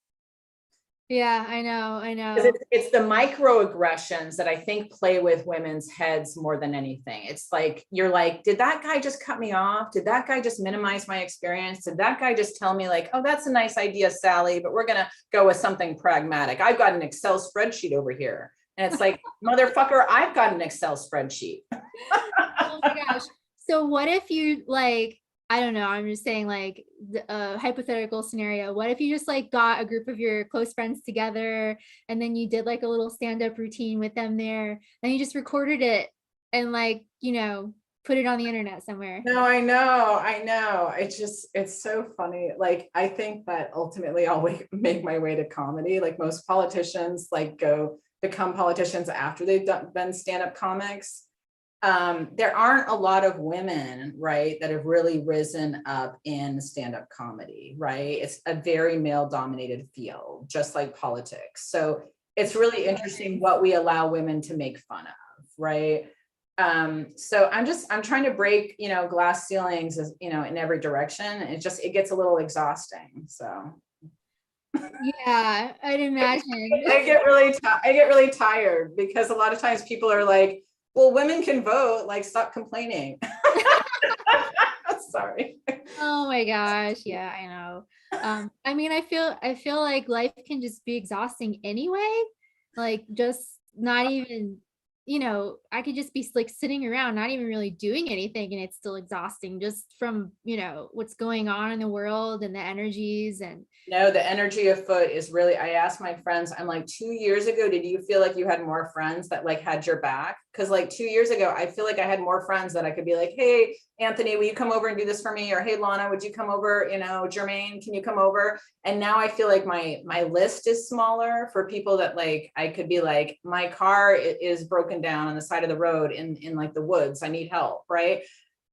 yeah, I know. 'cause it's the microaggressions that I think play with women's heads more than anything. It's like, you're like, did that guy just cut me off? Did that guy just minimize my experience? Did that guy just tell me like, oh, that's a nice idea, Sally, but we're gonna go with something pragmatic. I've got an Excel spreadsheet over here. And it's like, motherfucker, I've got an Excel spreadsheet. Oh my gosh. So what if you like, I don't know, I'm just saying like a hypothetical scenario. What if you just like got a group of your close friends together and then you did like a little stand-up routine with them there and you just recorded it and like, you know, put it on the internet somewhere? No, I know. It's so funny. Like, I think that ultimately I'll make my way to comedy. Like most politicians like go become politicians after they've been stand-up comics. There aren't a lot of women, right, that have really risen up in stand-up comedy, right? It's a very male-dominated field, just like politics. So it's really interesting what we allow women to make fun of, right? So I'm trying to break, you know, glass ceilings, you know, in every direction. It gets a little exhausting. So Yeah, I'd imagine. I get really tired because a lot of times people are like, well, women can vote, like, stop complaining. Sorry. Oh my gosh. Yeah, I know. I mean, I feel like life can just be exhausting anyway. Like just not even, you know, I could just be like sitting around, not even really doing anything, and it's still exhausting just from, you know, what's going on in the world and the energies and No, the energy afoot is really, I asked my friends, I'm like, 2 years ago, did you feel like you had more friends that like had your back? Because like 2 years ago, I feel like I had more friends that I could be like, hey, Anthony, will you come over and do this for me? Or hey, Lana, would you come over? You know, Jermaine, can you come over? And now I feel like my list is smaller for people that like, I could be like, my car is broken down on the side of the road in like the woods. I need help, right?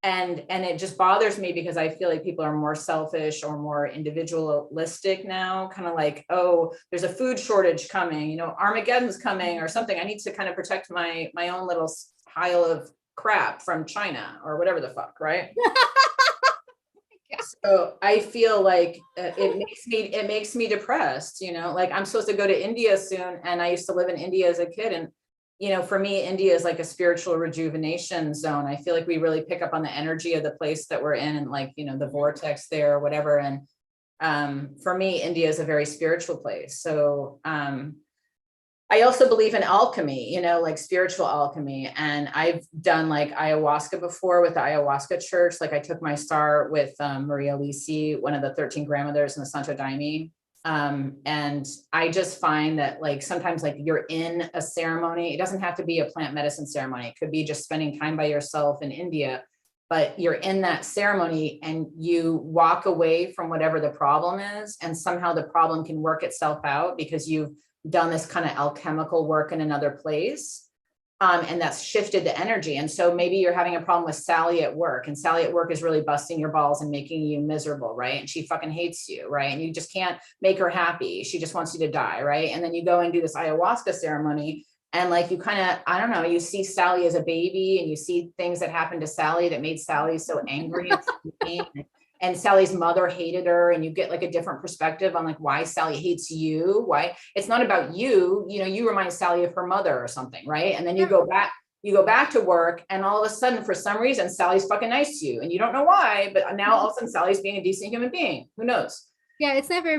And it just bothers me because I feel like people are more selfish or more individualistic now, kind of like, oh, there's a food shortage coming, you know, Armageddon's coming or something. I need to kind of protect my own little pile of crap from China or whatever the fuck, right? So I feel like it makes me depressed, you know, like I'm supposed to go to India soon, and I used to live in India as a kid, and you know, for me, India is like a spiritual rejuvenation zone. I feel like we really pick up on the energy of the place that we're in, and like, you know, the vortex there or whatever. And for me, India is a very spiritual place. So I also believe in alchemy, you know, like spiritual alchemy. And I've done like ayahuasca before with the ayahuasca church. Like I took my star with Maria Lisi, one of the 13 grandmothers in the Santo Daime. And I just find that like sometimes like you're in a ceremony, it doesn't have to be a plant medicine ceremony. It could be just spending time by yourself in India, but you're in that ceremony and you walk away from whatever the problem is. And somehow the problem can work itself out because you've done this kind of alchemical work in another place. And that's shifted the energy. And so maybe you're having a problem with Sally at work, and Sally at work is really busting your balls and making you miserable, right? And she fucking hates you, right? And you just can't make her happy. She just wants you to die, right? And then you go and do this ayahuasca ceremony, and like you kind of, I don't know, you see Sally as a baby, and you see things that happened to Sally that made Sally so angry and Sally's mother hated her, and you get like a different perspective on like why Sally hates you, why it's not about you, you know, you remind Sally of her mother or something, right? And then you go back to work, and all of a sudden, for some reason, Sally's fucking nice to you, and you don't know why, but now all of a sudden Sally's being a decent human being. Who knows? yeah, it's never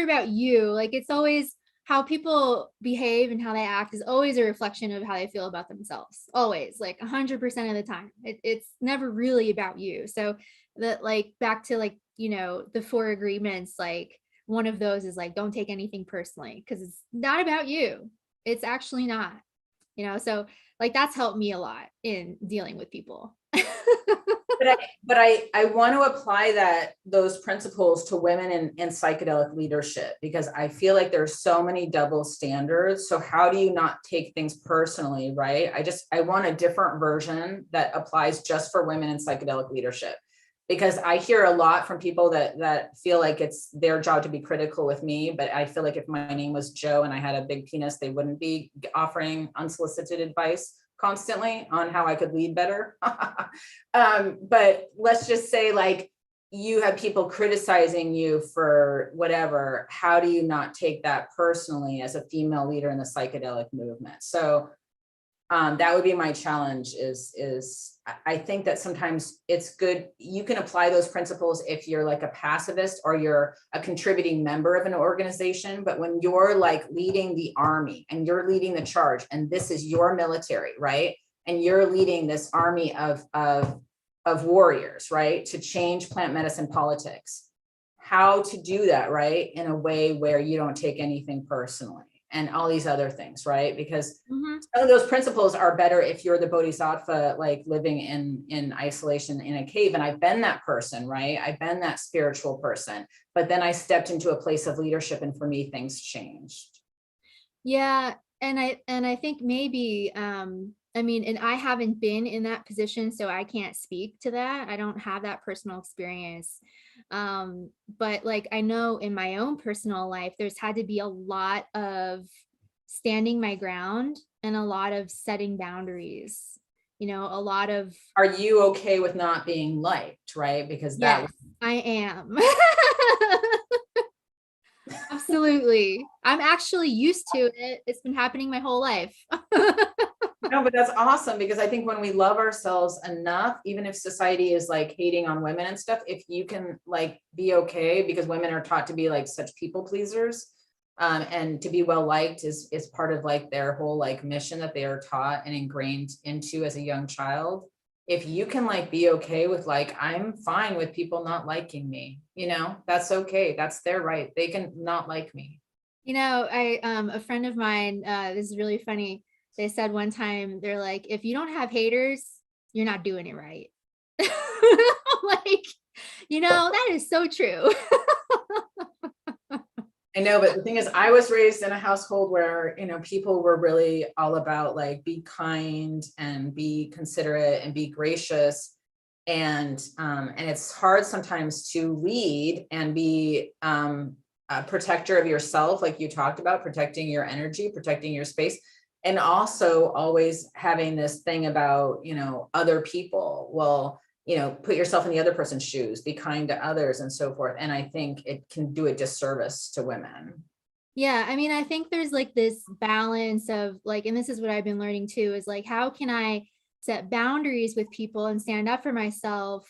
about you. Like it's always how people behave and how they act is always a reflection of how they feel about themselves. Always, like 100% of the time. It's never really about you. So that like back to like, you know, the 4 agreements, like one of those is like, don't take anything personally because it's not about you. It's actually not, you know, so like that's helped me a lot in dealing with people. But I want to apply those principles to women in psychedelic leadership, because I feel like there's so many double standards. So how do you not take things personally, right? I want a different version that applies just for women in psychedelic leadership, because I hear a lot from people that feel like it's their job to be critical with me. But I feel like if my name was Joe and I had a big penis, they wouldn't be offering unsolicited advice. constantly on how I could lead better. But let's just say like you have people criticizing you for whatever. How do you not take that personally as a female leader in the psychedelic movement? So that would be my challenge is I think that sometimes it's good. You can apply those principles if you're like a pacifist or you're a contributing member of an organization. But when you're like leading the army and you're leading the charge and this is your military, right? And you're leading this army of warriors, right? To change plant medicine politics, how to do that, right? In a way where you don't take anything personally and all these other things, right? Because some of those principles are better if you're the bodhisattva, like living in isolation in a cave. And I've been that person, right? I've been that spiritual person, but then I stepped into a place of leadership and for me, things changed. Yeah. And I think maybe, I mean, and I haven't been in that position, so I can't speak to that. I don't have that personal experience. But like, I know in my own personal life, there's had to be a lot of standing my ground and a lot of setting boundaries, you know, a lot of. Are you okay with not being liked, right? Because that Yes, I am. Absolutely. I'm actually used to it. It's been happening my whole life. No, but that's awesome because I think when we love ourselves enough, even if society is like hating on women and stuff, if you can like be okay, because women are taught to be like such people pleasers, and to be well liked is part of like their whole like mission that they are taught and ingrained into as a young child. If you can like be okay with like, I'm fine with people not liking me, you know, that's okay. That's their right. They can not like me. You know, a friend of mine, this is really funny. They said one time, they're like, if you don't have haters, you're not doing it right. Like, you know, that is so true. I know, but the thing is, I was raised in a household where, you know, people were really all about like, be kind and be considerate and be gracious. And it's hard sometimes to lead and be a protector of yourself, like you talked about, protecting your energy, protecting your space. And also always having this thing about, you know, other people. Well, you know, put yourself in the other person's shoes, be kind to others and so forth. And I think it can do a disservice to women. Yeah, I mean, I think there's like this balance of like, and this is what I've been learning too, is like, how can I set boundaries with people and stand up for myself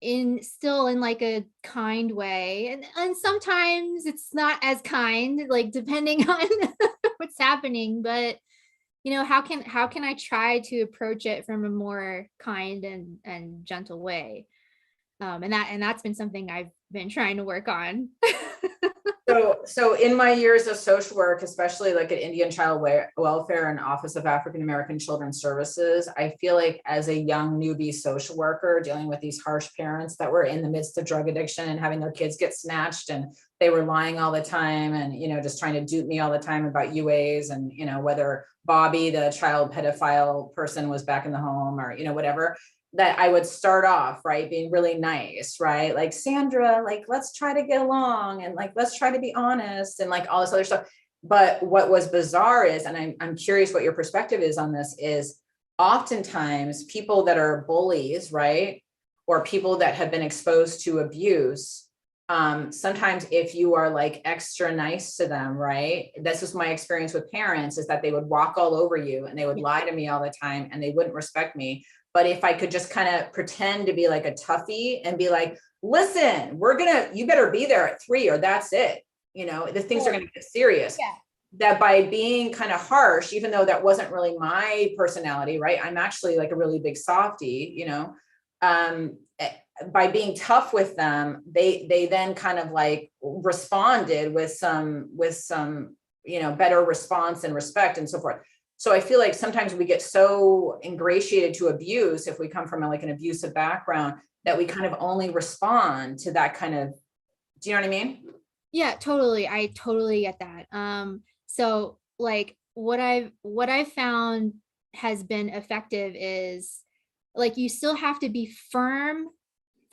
in still in like a kind way, and sometimes it's not as kind, like depending on what's happening, but you know, how can I try to approach it from a more kind and gentle way, and that's been something I've been trying to work on. So in my years of social work, especially like at Indian Child Welfare and Office of African American Children's Services, I feel like as a young newbie social worker dealing with these harsh parents that were in the midst of drug addiction and having their kids get snatched, and they were lying all the time and, you know, just trying to dupe me all the time about UAs and, you know, whether Bobby, the child pedophile person, was back in the home or, you know, whatever, that I would start off, right, being really nice, right? Like, Sandra, like, let's try to get along and like, let's try to be honest and like all this other stuff. But what was bizarre is, and I'm curious what your perspective is on this, is oftentimes people that are bullies, right? Or people that have been exposed to abuse, sometimes if you are like extra nice to them, right? This was my experience with parents, is that they would walk all over you and they would lie to me all the time and they wouldn't respect me. But if I could just kind of pretend to be like a toughie and be like, listen, you better be there at 3 or that's it. You know, the things are going to get serious. Yeah. That by being kind of harsh, even though that wasn't really my personality, right? I'm actually like a really big softie, you know, by being tough with them, they then kind of like responded with some, you know, better response and respect and so forth. So I feel like sometimes we get so ingratiated to abuse if we come from like an abusive background that we kind of only respond to that kind of, do you know what I mean? Yeah, totally. I totally get that. So like what I've found has been effective is like, you still have to be firm.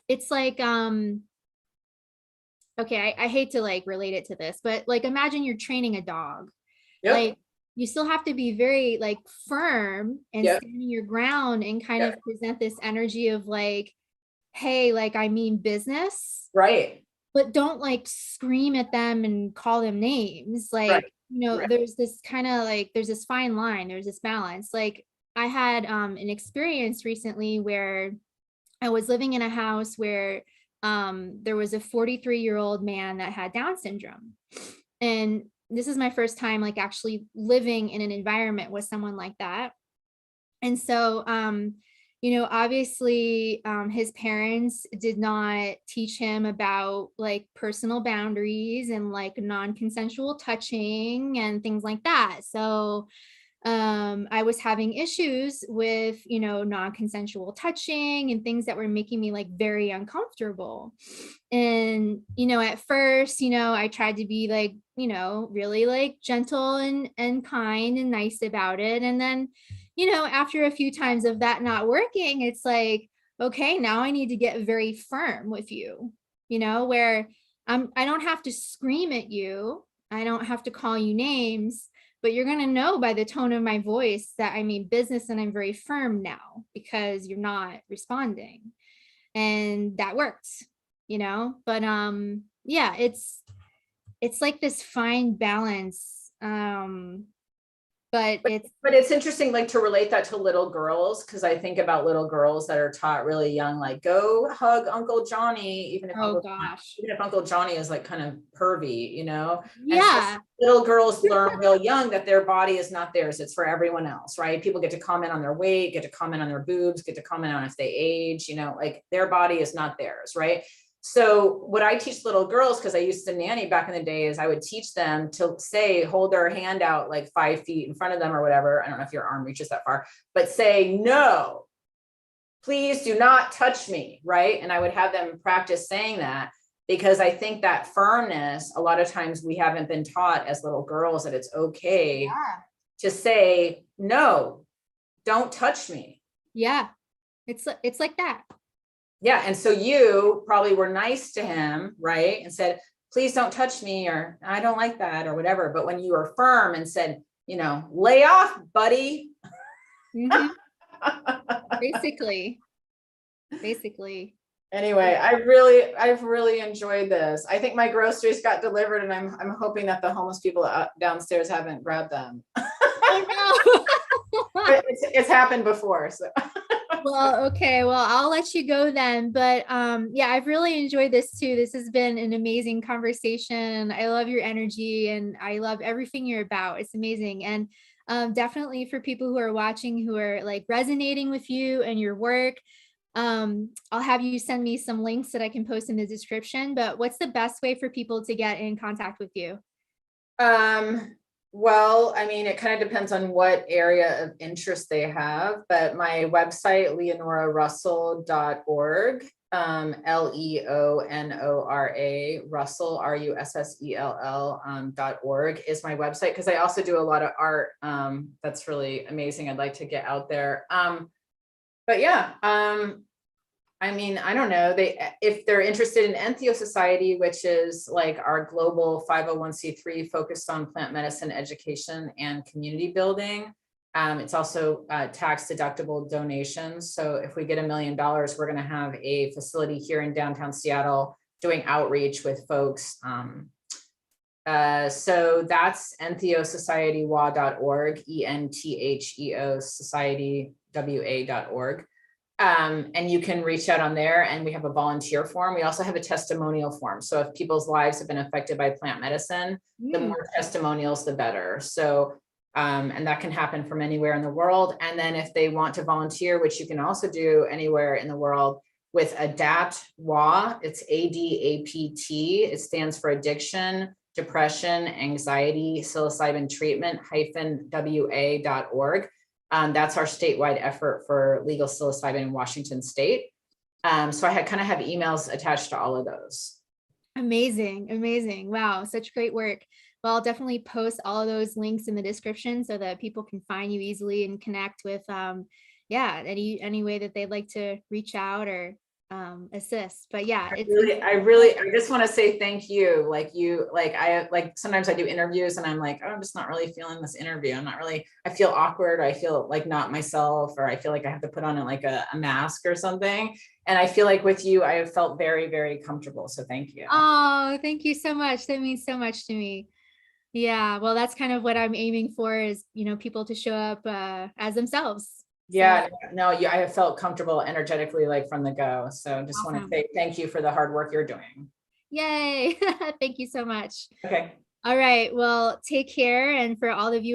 It's like, okay, I hate to like relate it to this, but like, imagine you're training a dog. Yep. Like, you still have to be very like firm and Yep. standing your ground and kind Yep. of present this energy of like, hey, like I mean business, Right. but don't like scream at them and call them names. Right. Like, Right. there's this kind of like, there's this fine line, there's this balance. Like I had an experience recently where I was living in a house where there was a 43-year-old man that had Down syndrome. And this is my first time like actually living in an environment with someone like that. And so, obviously, his parents did not teach him about like personal boundaries and like non-consensual touching and things like that. So, I was having issues with, non-consensual touching and things that were making me like very uncomfortable. And, at first, I tried to be like, really like gentle and kind and nice about it. And then, after a few times of that not working, it's like, okay, now I need to get very firm with you, where I don't have to scream at you. I don't have to call you names, but you're going to know by the tone of my voice that I mean business and I'm very firm now because you're not responding. And that worked, but yeah, it's like this fine balance. But it's But it's interesting, like to relate that to little girls, because I think about little girls that are taught really young, like go hug Uncle Johnny, oh gosh. Even if Uncle Johnny is like kind of pervy, And so Yeah. little girls learn real young that their body is not theirs; it's for everyone else, right? People get to comment on their weight, get to comment on their boobs, get to comment on if they age, like their body is not theirs, right? So what I teach little girls, because I used to nanny back in the day, is I would teach them to say, hold their hand out like 5 feet in front of them or whatever. I don't know if your arm reaches that far, but say, no, please do not touch me, right? And I would have them practice saying that, because I think that firmness, a lot of times we haven't been taught as little girls that it's okay to say, no, don't touch me. Yeah. It's like that. Yeah. And so you probably were nice to him, right? And said, please don't touch me, or I don't like that, or whatever. But when you were firm and said, lay off, buddy. Mhm. Basically. Anyway, I've really enjoyed this. I think my groceries got delivered, and I'm hoping that the homeless people downstairs haven't grabbed them. Oh no. It's happened before. So Well, okay. Well, I'll let you go then. But yeah, I've really enjoyed this too. This has been an amazing conversation. I love your energy and I love everything you're about. It's amazing. And definitely for people who are watching who are like resonating with you and your work, I'll have you send me some links that I can post in the description. But what's the best way for people to get in contact with you? Well, I mean, it kind of depends on what area of interest they have, but my website, leonorarussell.org, LEONORA, Russell, RUSSELL, is my website, because I also do a lot of art that's really amazing. I'd like to get out there. But yeah, I mean, I don't know. If they're interested in Entheo Society, which is like our global 501c3 focused on plant medicine education and community building. It's also tax deductible donations. So if we get $1 million, we're going to have a facility here in downtown Seattle doing outreach with folks. So that's entheosocietywa.org, ENTHEO societywa.org. And you can reach out on there, and we have a volunteer form. We also have a testimonial form. So if people's lives have been affected by plant medicine, the more testimonials, the better. So, and that can happen from anywhere in the world. And then if they want to volunteer, which you can also do anywhere in the world, with ADAPT-WA, it's ADAPT. It stands for Addiction, Depression, Anxiety, Psilocybin Treatment -WA.org. That's our statewide effort for legal psilocybin in Washington State. So I kind of have emails attached to all of those. Amazing. Wow, such great work. Well, I'll definitely post all of those links in the description so that people can find you easily and connect with yeah, any way that they'd like to reach out or assist. But yeah, I just want to say thank you. Like sometimes I do interviews and I'm like, oh, I'm just not really feeling this interview. I feel awkward. Or I feel like not myself, or I feel like I have to put on a mask or something. And I feel like with you, I have felt very, very comfortable. So thank you. Oh, thank you so much. That means so much to me. Yeah, well, that's kind of what I'm aiming for is, people to show up as themselves. Yeah, no, I have felt comfortable energetically, like from the go. So just want to Awesome. say thank you for the hard work you're doing. Yay. Thank you so much. Okay. All right. Well, take care. And for all the viewers